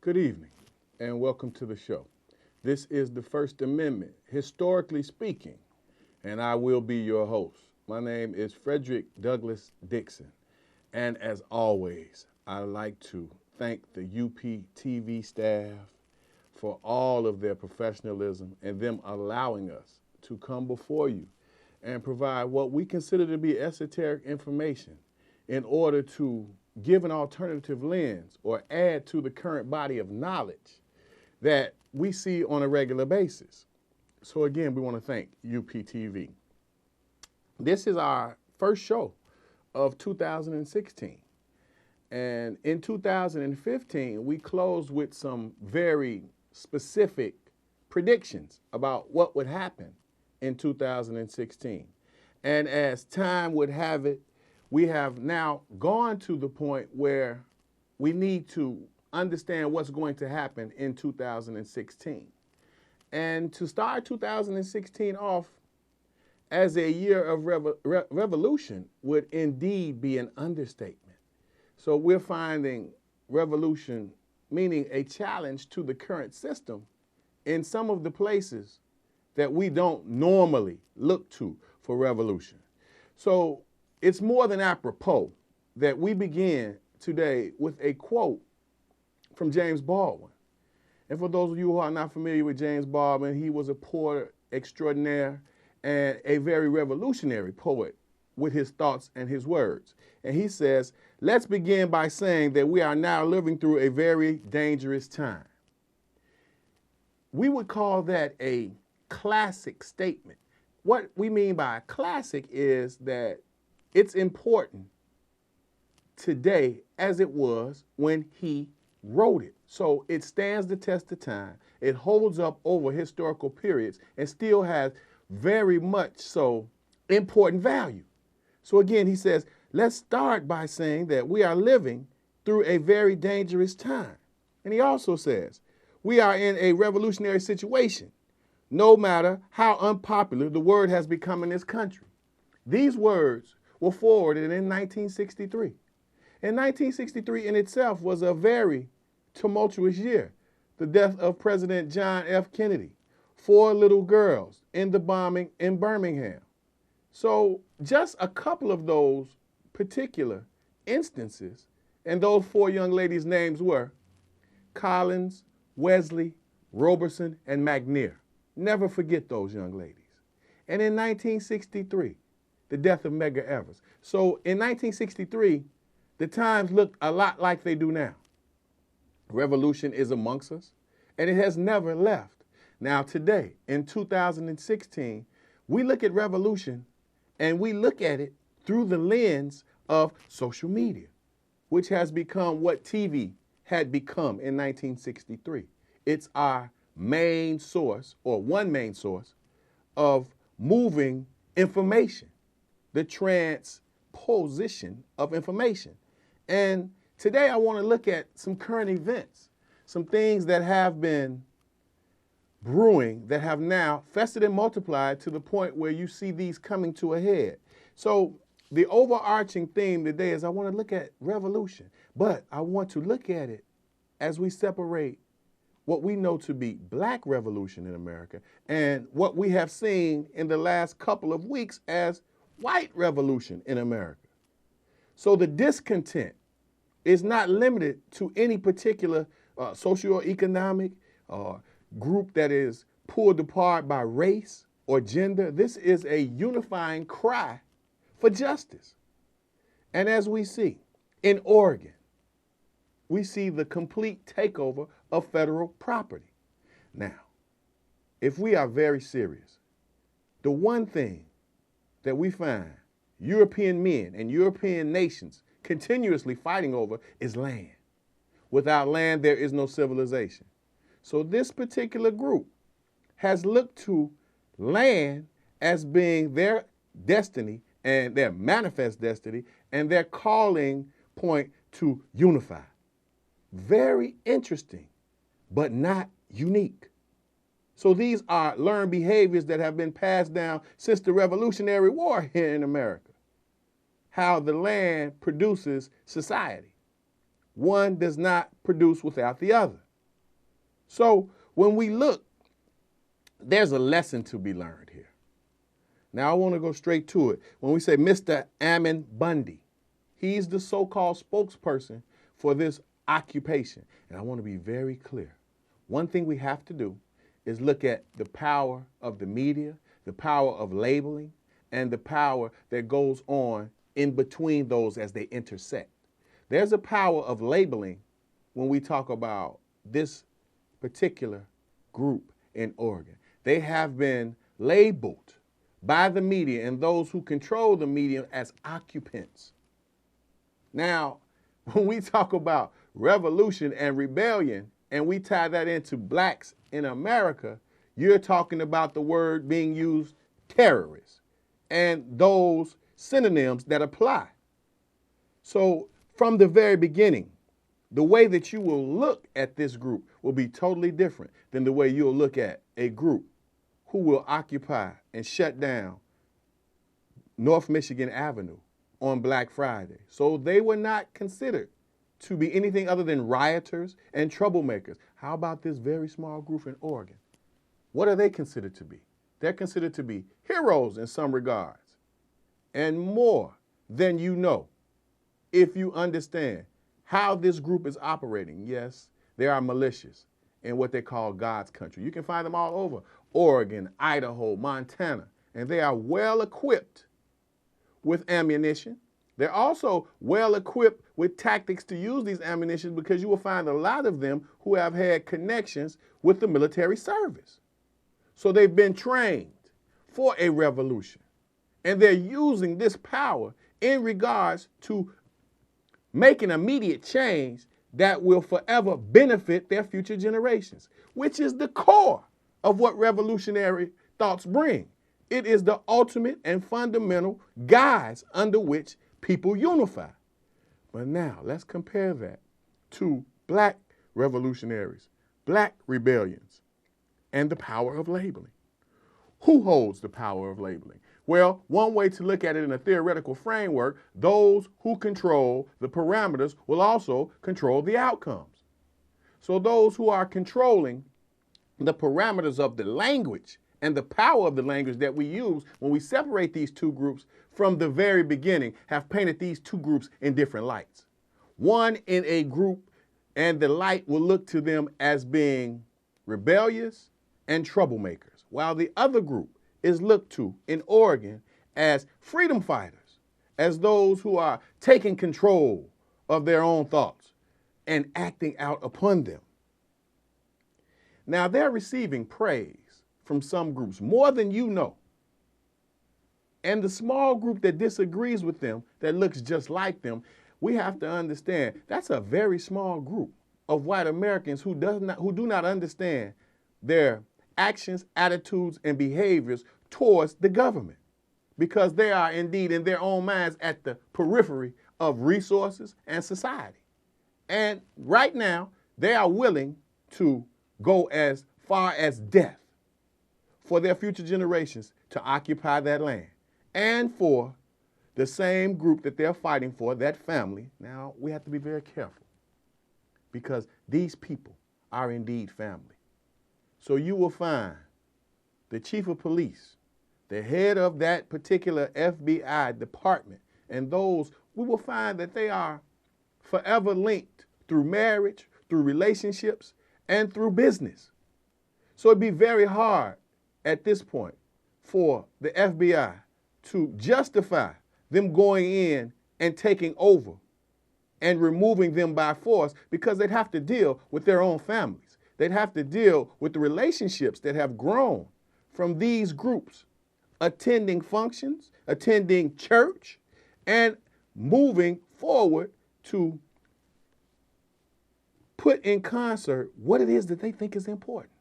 Good evening, and welcome to the show. This is the First Amendment, historically speaking, and I will be your host. My name is Frederick Douglass Dixon, and as always, I'd like to thank the UPTV staff for all of their professionalism and them allowing us to come before you and provide what we consider to be esoteric information in order to give an alternative lens or add to the current body of knowledge that we see on a regular basis. So again, we want to thank UPTV. This is our first show of 2016. And in 2015, we closed with some very specific predictions about what would happen in 2016. And as time would have it, we have now gone to the point where we need to understand what's going to happen in 2016. And to start 2016 off as a year of revolution would indeed be an understatement. So we're finding revolution meaning a challenge to the current system in some of the places that we don't normally look to for revolution. So it's more than apropos that we begin today with a quote from James Baldwin. And for those of you who are not familiar with James Baldwin, he was a poet extraordinaire and a very revolutionary poet with his thoughts and his words. And he says, let's begin by saying that we are now living through a very dangerous time. We would call that a classic statement. What we mean by a classic is that it's important today as it was when he wrote it. So it stands the test of time. It holds up over historical periods and still has very much so important value. So again, he says, let's start by saying that we are living through a very dangerous time. And he also says, we are in a revolutionary situation, no matter how unpopular the word has become in this country. These words were forwarded in 1963. And 1963 in itself was a very tumultuous year. The death of President John F. Kennedy, 4 little girls in the bombing in Birmingham. So just a couple of those particular instances, and those 4 young ladies' names were Collins, Wesley, Roberson, and McNair. Never forget those young ladies. And in 1963, the death of Medgar Evers. So in 1963, the times looked a lot like they do now. Revolution is amongst us, and it has never left. Now today, in 2016, we look at revolution, and we look at it through the lens of social media, which has become what TV had become in 1963. It's our main source, or one main source, of moving information, the transposition of information. And today I want to look at some current events, some things that have been brewing that have now festered and multiplied to the point where you see these coming to a head. So the overarching theme today is I want to look at revolution, but I want to look at it as we separate what we know to be black revolution in America and what we have seen in the last couple of weeks as white revolution in America. So the discontent is not limited to any particular socioeconomic group that is pulled apart by race or gender. This is a unifying cry for justice. And as we see in Oregon, we see the complete takeover of federal property. Now, if we are very serious, the one thing that we find European men and European nations continuously fighting over is land. Without land, there is no civilization. So this particular group has looked to land as being their destiny and their manifest destiny and their calling point to unify. Very interesting, but not unique. So these are learned behaviors that have been passed down since the Revolutionary War here in America. How the land produces society. One does not produce without the other. So when we look, there's a lesson to be learned here. Now I want to go straight to it. When we say Mr. Ammon Bundy, he's the so-called spokesperson for this occupation. And I want to be very clear. One thing we have to do is look at the power of the media, the power of labeling, and the power that goes on in between those as they intersect. There's a power of labeling when we talk about this particular group in Oregon. They have been labeled by the media and those who control the media as occupants. Now, when we talk about revolution and rebellion, and we tie that into blacks in America, you're talking about the word being used, terrorists, and those synonyms that apply. So from the very beginning, the way that you will look at this group will be totally different than the way you'll look at a group who will occupy and shut down North Michigan Avenue on Black Friday. So they were not considered to be anything other than rioters and troublemakers. How about this very small group in Oregon? What are they considered to be? They're considered to be heroes in some regards, and more than you know if you understand how this group is operating. Yes, there are militias in what they call God's country. You can find them all over Oregon, Idaho, Montana, and they are well equipped with ammunition. They're also well equipped with tactics to use these ammunitions, because you will find a lot of them who have had connections with the military service. So they've been trained for a revolution, and they're using this power in regards to making immediate change that will forever benefit their future generations, which is the core of what revolutionary thoughts bring. It is the ultimate and fundamental guise under which people unify. But now let's compare that to black revolutionaries, black rebellions, and the power of labeling. Who holds the power of labeling? Well, one way to look at it in a theoretical framework, those who control the parameters will also control the outcomes. So those who are controlling the parameters of the language and the power of the language that we use when we separate these two groups from the very beginning have painted these two groups in different lights. One in a group, and the light will look to them as being rebellious and troublemakers, while the other group is looked to in Oregon as freedom fighters, as those who are taking control of their own thoughts and acting out upon them. Now they're receiving praise from some groups, more than you know. And the small group that disagrees with them, that looks just like them, we have to understand that's a very small group of white Americans who do not understand their actions, attitudes, and behaviors towards the government, because they are indeed in their own minds at the periphery of resources and society. And right now, they are willing to go as far as death for their future generations to occupy that land, and for the same group that they're fighting for, that family. Now, we have to be very careful, because these people are indeed family. So you will find the chief of police, the head of that particular FBI department, and those, we will find that they are forever linked through marriage, through relationships, and through business. So it'd be very hard at this point for the FBI to justify them going in and taking over and removing them by force, because they'd have to deal with their own families. They'd have to deal with the relationships that have grown from these groups attending functions, attending church, and moving forward to put in concert what it is that they think is important.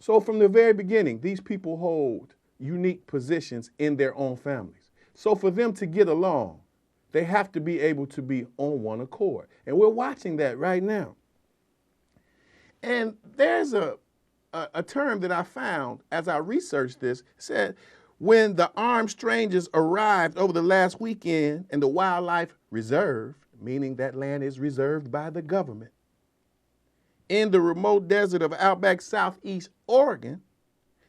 So from the very beginning, these people hold unique positions in their own families. So for them to get along, they have to be able to be on one accord. And we're watching that right now. And there's a term that I found as I researched this, said, when the armed strangers arrived over the last weekend in the wildlife reserve, meaning that land is reserved by the government, in the remote desert of outback southeast Oregon,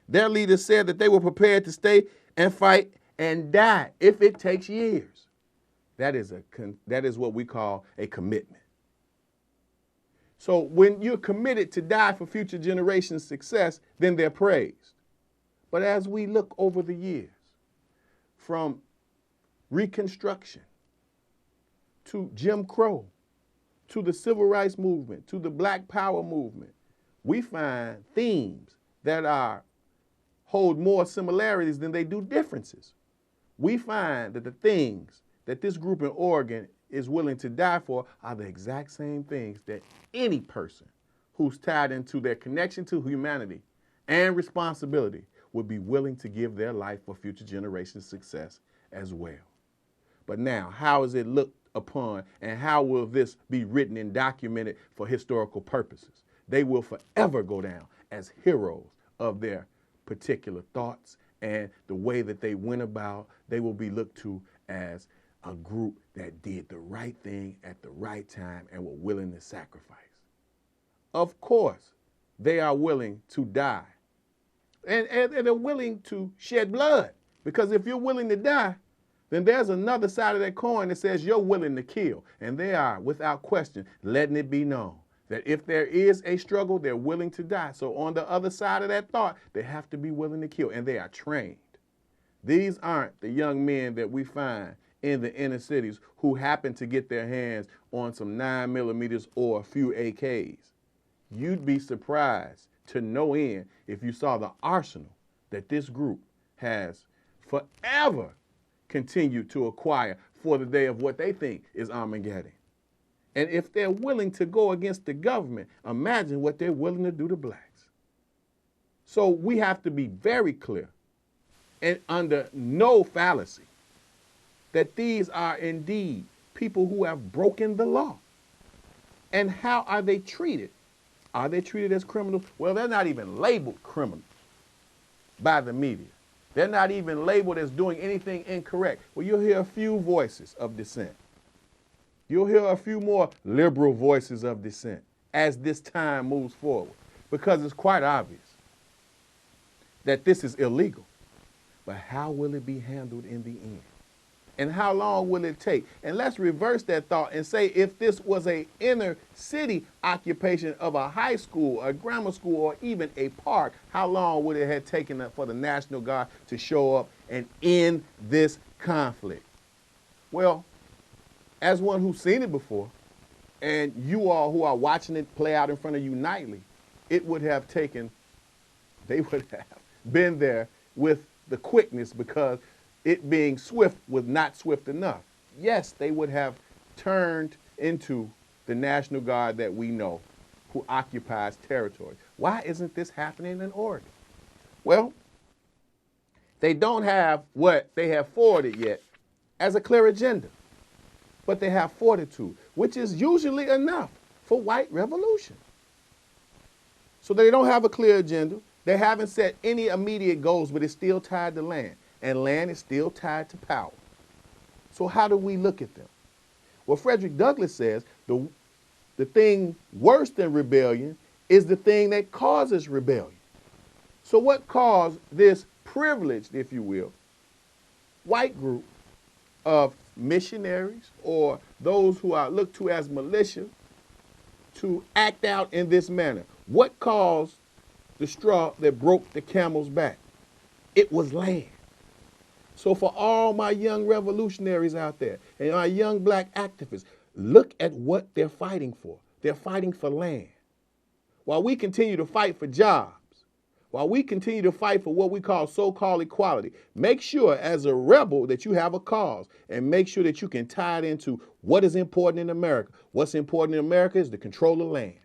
their leaders said that they were prepared to stay and fight and die if it takes years. That is what we call a commitment. So when you're committed to die for future generations' success, then they're praised. But as we look over the years, from Reconstruction to Jim Crow, to the Civil Rights Movement, to the Black Power Movement, we find themes that hold more similarities than they do differences. We find that the things that this group in Oregon is willing to die for are the exact same things that any person who's tied into their connection to humanity and responsibility would be willing to give their life for future generations' success as well. But now, how is it looked upon, and how will this be written and documented for historical purposes? They will forever go down as heroes of their particular thoughts and the way that they went about. They will be looked to as a group that did the right thing at the right time and were willing to sacrifice. Of course, they are willing to die. And they're willing to shed blood. Because if you're willing to die, then there's another side of that coin that says you're willing to kill. And they are, without question, letting it be known that if there is a struggle, they're willing to die. So on the other side of that thought, they have to be willing to kill. And they are trained. These aren't the young men that we find in the inner cities who happen to get their hands on some 9mm or a few AKs. You'd be surprised to no end if you saw the arsenal that this group has forever continued to acquire for the day of what they think is Armageddon. And if they're willing to go against the government, imagine what they're willing to do to blacks. So we have to be very clear and under no fallacy that these are indeed people who have broken the law. And how are they treated? Are they treated as criminals? Well, they're not even labeled criminals by the media. They're not even labeled as doing anything incorrect. Well, you'll hear a few voices of dissent. You'll hear a few more liberal voices of dissent as this time moves forward, because it's quite obvious that this is illegal. But how will it be handled in the end? And how long will it take? And let's reverse that thought and say, if this was an inner city occupation of a high school, a grammar school, or even a park, how long would it have taken for the National Guard to show up and end this conflict? Well, as one who's seen it before, and you all who are watching it play out in front of you nightly, they would have been there with the quickness, because it being swift was not swift enough. Yes, they would have turned into the National Guard that we know, who occupies territory. Why isn't this happening in Oregon? Well, they don't have what they have forwarded yet as a clear agenda, but they have fortitude, which is usually enough for white revolution. So they don't have a clear agenda. They haven't set any immediate goals, but it's still tied to land. And land is still tied to power. So how do we look at them? Well, Frederick Douglass says the thing worse than rebellion is the thing that causes rebellion. So what caused this privileged, if you will, white group of missionaries or those who are looked to as militia to act out in this manner? What caused the straw that broke the camel's back? It was land. So for all my young revolutionaries out there and our young black activists, look at what they're fighting for. They're fighting for land. While we continue to fight for jobs, while we continue to fight for what we call so-called equality, make sure as a rebel that you have a cause, and make sure that you can tie it into what is important in America. What's important in America is the control of land.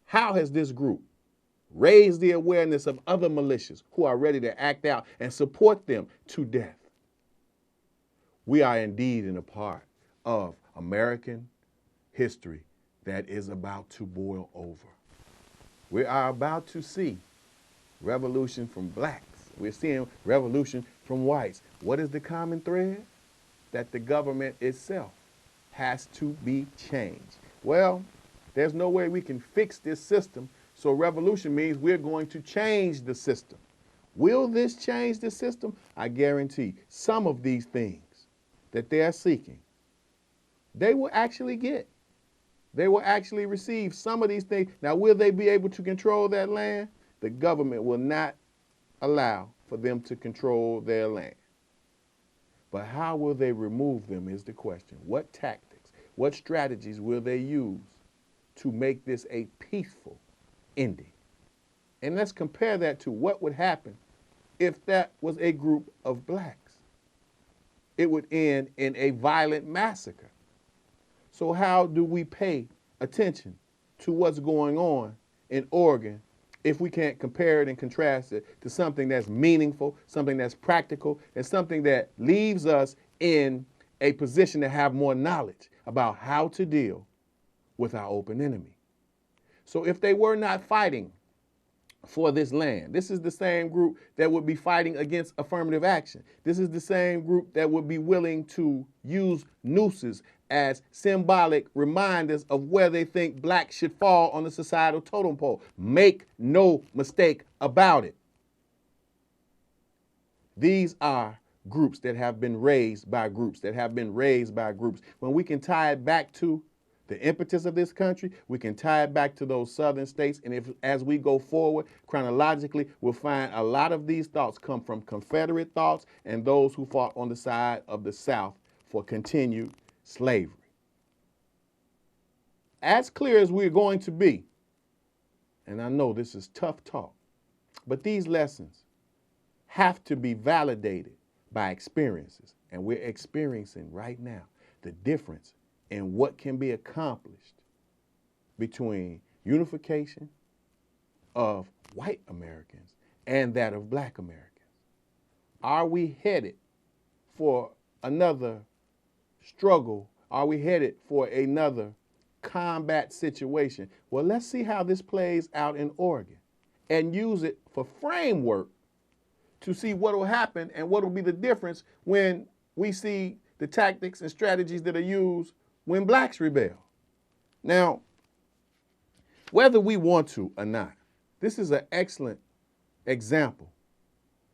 How has this group raise the awareness of other militias who are ready to act out and support them to death? We are indeed in a part of American history that is about to boil over. We are about to see revolution from blacks. We're seeing revolution from whites. What is the common thread? That the government itself has to be changed. Well, There's no way we can fix this system. So revolution means we're going to change the system. Will this change the system? I guarantee some of these things that they are seeking, they will actually get. They will actually receive some of these things. Now, will they be able to control that land? The government will not allow for them to control their land. But how will they remove them is the question. What tactics, what strategies will they use to make this a peaceful ending? And let's compare that to what would happen if that was a group of blacks. It would end in a violent massacre. So how do we pay attention to what's going on in Oregon if we can't compare it and contrast it to something that's meaningful, something that's practical, and something that leaves us in a position to have more knowledge about how to deal with our open enemy? So if they were not fighting for this land, this is the same group that would be fighting against affirmative action. This is the same group that would be willing to use nooses as symbolic reminders of where they think blacks should fall on the societal totem pole. Make no mistake about it. These are groups that have been raised by groups that have been raised by groups. When we can tie it back to the impetus of this country, we can tie it back to those southern states. And if, as we go forward chronologically, we'll find a lot of these thoughts come from Confederate thoughts and those who fought on the side of the South for continued slavery. As clear as we're going to be, and I know this is tough talk, but these lessons have to be validated by experiences. And we're experiencing right now the difference in what can be accomplished between unification of white Americans and that of black Americans. Are we headed for another struggle? Are we headed for another combat situation? Well, let's see how this plays out in Oregon and use it for framework to see what will happen and what will be the difference when we see the tactics and strategies that are used when blacks rebel. Now, whether we want to or not, this is an excellent example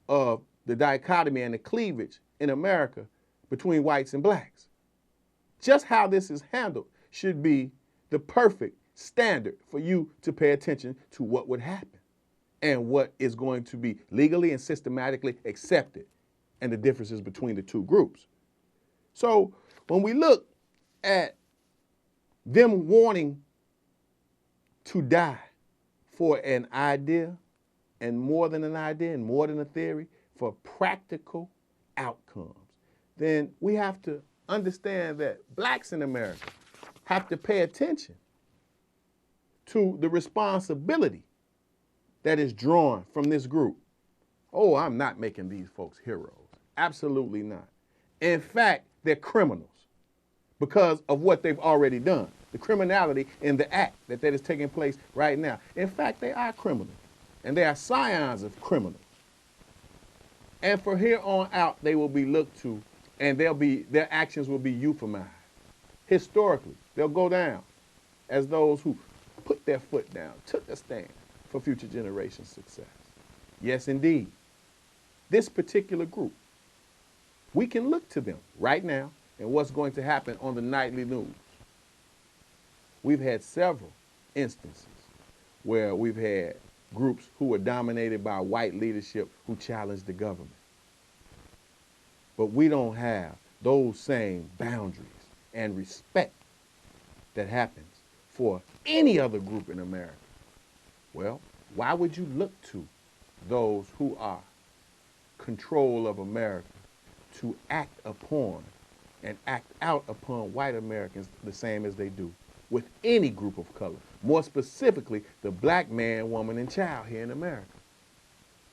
of the dichotomy and the cleavage in America between whites and blacks. Just how this is handled should be the perfect standard for you to pay attention to what would happen and what is going to be legally and systematically accepted and the differences between the two groups. So when we look at them wanting to die for an idea, and more than an idea and more than a theory, for practical outcomes, then we have to understand that blacks in America have to pay attention to the responsibility that is drawn from this group. Oh, I'm not making these folks heroes. Absolutely not. In fact, they're criminals because of what they've already done. The criminality in the act that is taking place right now. In fact, they are criminals, and they are scions of criminals. And from here on out, they will be looked to, and their actions will be euphemized. Historically, they'll go down as those who put their foot down, took a stand for future generations' success. Yes, indeed. This particular group, we can look to them right now and what's going to happen on the nightly news. We've had several instances where we've had groups who were dominated by white leadership who challenged the government. But we don't have those same boundaries and respect that happens for any other group in America. Well, why would you look to those who are control of America to act upon and act out upon white Americans the same as they do with any group of color, more specifically the black man, woman, and child here in America?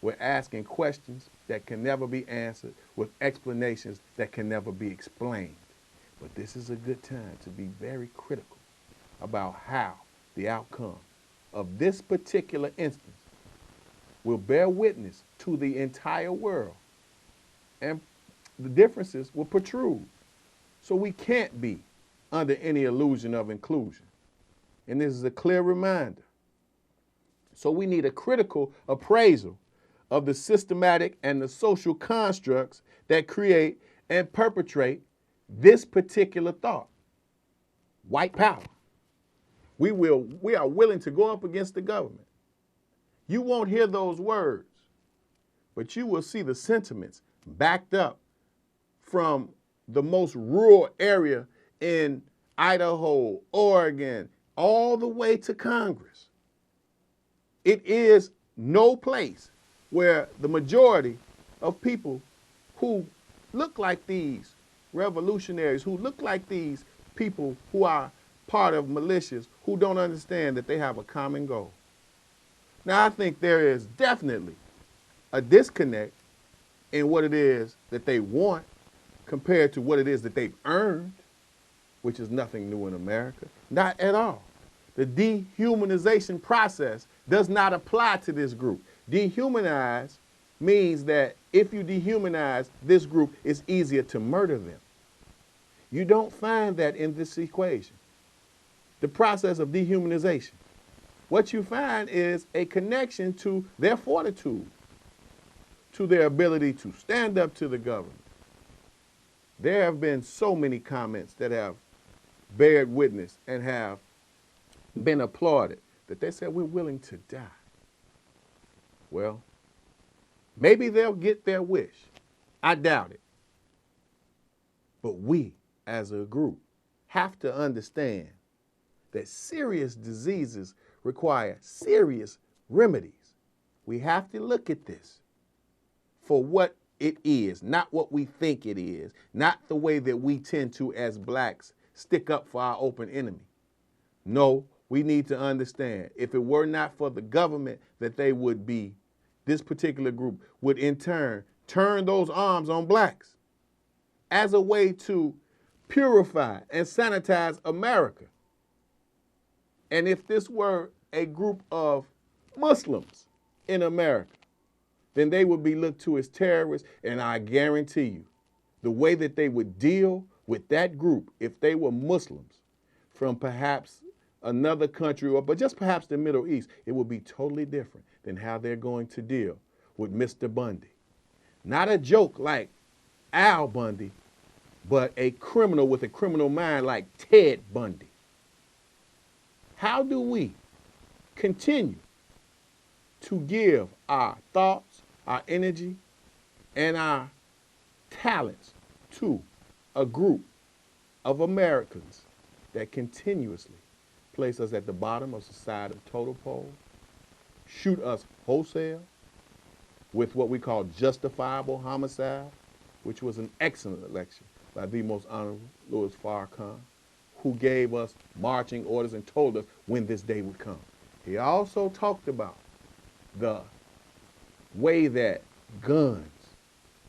We're asking questions that can never be answered with explanations that can never be explained. But this is a good time to be very critical about how the outcome of this particular instance will bear witness to the entire world, and the differences will protrude. So we can't be under any illusion of inclusion. And this is a clear reminder. So we need a critical appraisal of the systematic and the social constructs that create and perpetrate this particular thought. White power. We are willing to go up against the government. You won't hear those words, but you will see the sentiments backed up from the most rural area in Idaho, Oregon, all the way to Congress. It is no place where the majority of people who look like these revolutionaries, who look like these people who are part of militias, who don't understand that they have a common goal. Now, I think there is definitely a disconnect in what it is that they want compared to what it is that they've earned, which is nothing new in America. Not at all. The dehumanization process does not apply to this group. Dehumanize means that if you dehumanize this group, it's easier to murder them. You don't find that in this equation. The process of dehumanization. What you find is a connection to their fortitude, to their ability to stand up to the government. There have been so many comments that have bared witness and have been applauded that they said we're willing to die. Well, maybe they'll get their wish. I doubt it. But we, as a group, have to understand that serious diseases require serious remedies. We have to look at this for what it is, not what we think it is, not the way that we tend to, as blacks, stick up for our open enemy. No, we need to understand, if it were not for the government, that they would be, this particular group would in turn turn those arms on blacks as a way to purify and sanitize America. And if this were a group of Muslims in America, then they would be looked to as terrorists, and I guarantee you, the way that they would deal with that group, if they were Muslims from perhaps another country, but just perhaps the Middle East, it would be totally different than how they're going to deal with Mr. Bundy. Not a joke like Al Bundy, but a criminal with a criminal mind like Ted Bundy. How do we continue to give our thoughts, our energy, and our talents to a group of Americans that continuously place us at the bottom of society's totem pole, shoot us wholesale with what we call justifiable homicide, which was an excellent election by the most honorable Louis Farrakhan, who gave us marching orders and told us when this day would come. He also talked about the way that guns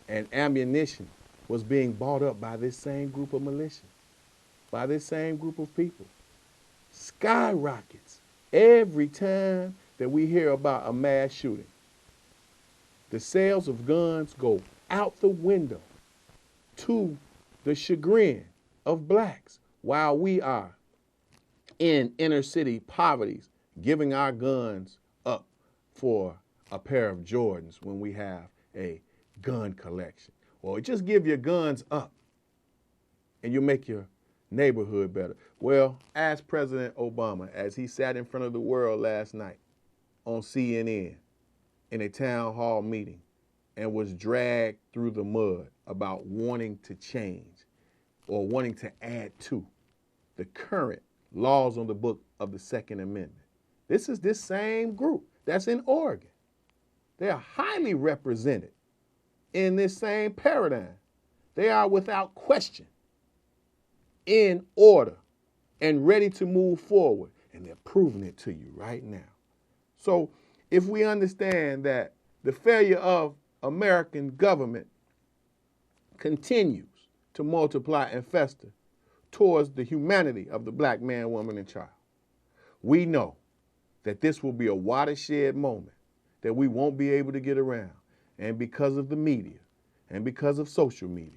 and ammunition was being bought up by this same group of militia, by this same group of people. Skyrockets every time that we hear about a mass shooting. The sales of guns go out the window to the chagrin of blacks, while we are in inner city poverty, giving our guns up for a pair of Jordans when we have a gun collection. Or just give your guns up and you'll make your neighborhood better. Well, ask President Obama as he sat in front of the world last night on CNN in a town hall meeting and was dragged through the mud about wanting to change or wanting to add to the current laws on the book of the Second Amendment. This is this same group that's in Oregon. They are highly represented in this same paradigm. They are without question in order and ready to move forward, and they're proving it to you right now. So if we understand that the failure of American government continues to multiply and fester towards the humanity of the black man, woman, and child, we know that this will be a watershed moment that we won't be able to get around. And because of the media, and because of social media,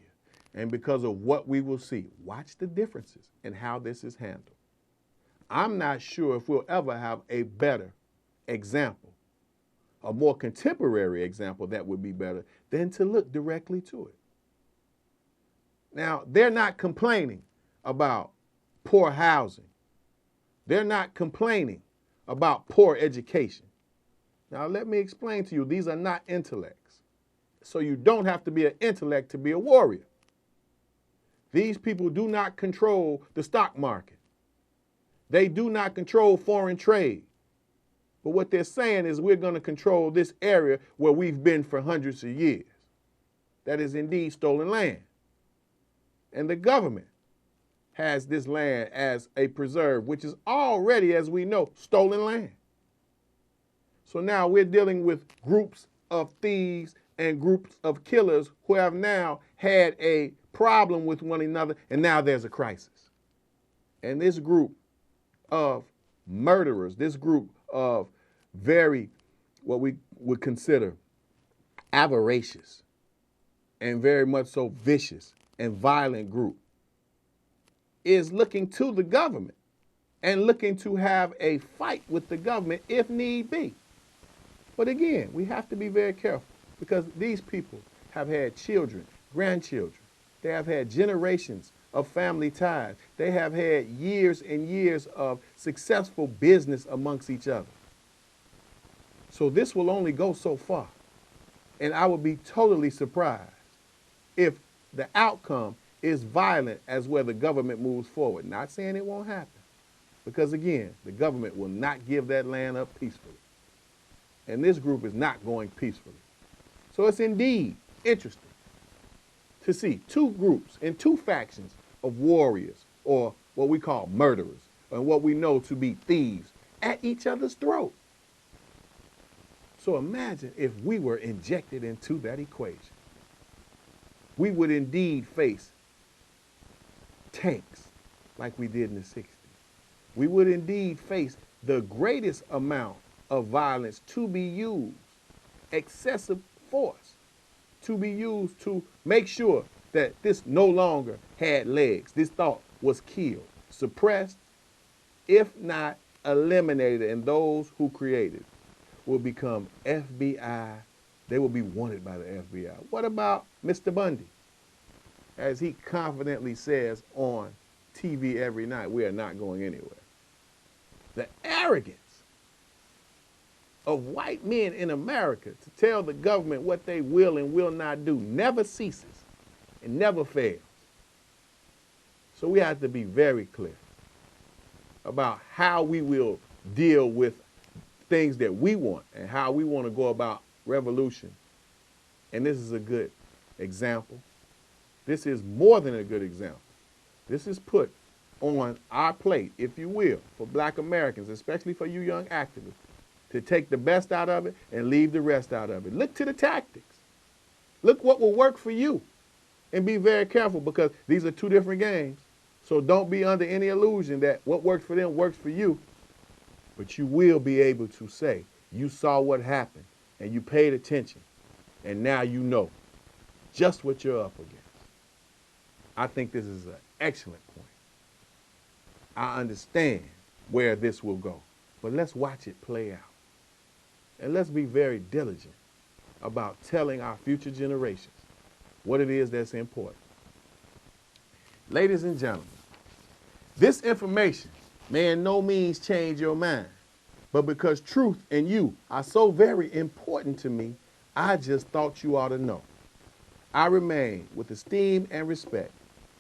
and because of what we will see, watch the differences in how this is handled. I'm not sure if we'll ever have a better example, a more contemporary example that would be better than to look directly to it. Now, they're not complaining about poor housing. They're not complaining about poor education. Now, let me explain to you, these are not intellects. So you don't have to be an intellect to be a warrior. These people do not control the stock market. They do not control foreign trade. But what they're saying is we're going to control this area where we've been for hundreds of years. That is indeed stolen land. And the government has this land as a preserve, which is already, as we know, stolen land. So now we're dealing with groups of thieves and groups of killers who have now had a problem with one another, and now there's a crisis. And this group of murderers, this group of very, what we would consider avaricious and very much so vicious and violent group, is looking to the government and looking to have a fight with the government if need be. But again, we have to be very careful because these people have had children, grandchildren. They have had generations of family ties. They have had years and years of successful business amongst each other. So this will only go so far. And I would be totally surprised if the outcome is violent as where the government moves forward. Not saying it won't happen. Because again, the government will not give that land up peacefully. And this group is not going peacefully. So it's indeed interesting to see two groups and two factions of warriors, or what we call murderers, and what we know to be thieves, at each other's throat. So imagine if we were injected into that equation. We would indeed face tanks like we did in the 60s. We would indeed face the greatest amount of violence to be used, excessive force to be used to make sure that this no longer had legs. This thought was killed, suppressed, if not eliminated, and those who created it will become FBI. They will be wanted by the FBI. What about Mr. Bundy? As he confidently says on TV every night, we are not going anywhere. The arrogance of white men in America to tell the government what they will and will not do never ceases and never fails. So we have to be very clear about how we will deal with things that we want and how we want to go about revolution. And this is a good example. This is more than a good example. This is put on our plate, if you will, for black Americans, especially for you young activists, to take the best out of it and leave the rest out of it. Look to the tactics. Look what will work for you. And be very careful because these are two different games. So don't be under any illusion that what works for them works for you. But you will be able to say, you saw what happened and you paid attention. And now you know just what you're up against. I think this is an excellent point. I understand where this will go, but let's watch it play out. And let's be very diligent about telling our future generations what it is that's important. Ladies and gentlemen, this information may in no means change your mind, but because truth and you are so very important to me, I just thought you ought to know. I remain with esteem and respect,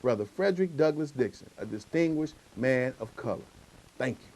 Brother Frederick Douglass Dixon, a distinguished man of color. Thank you.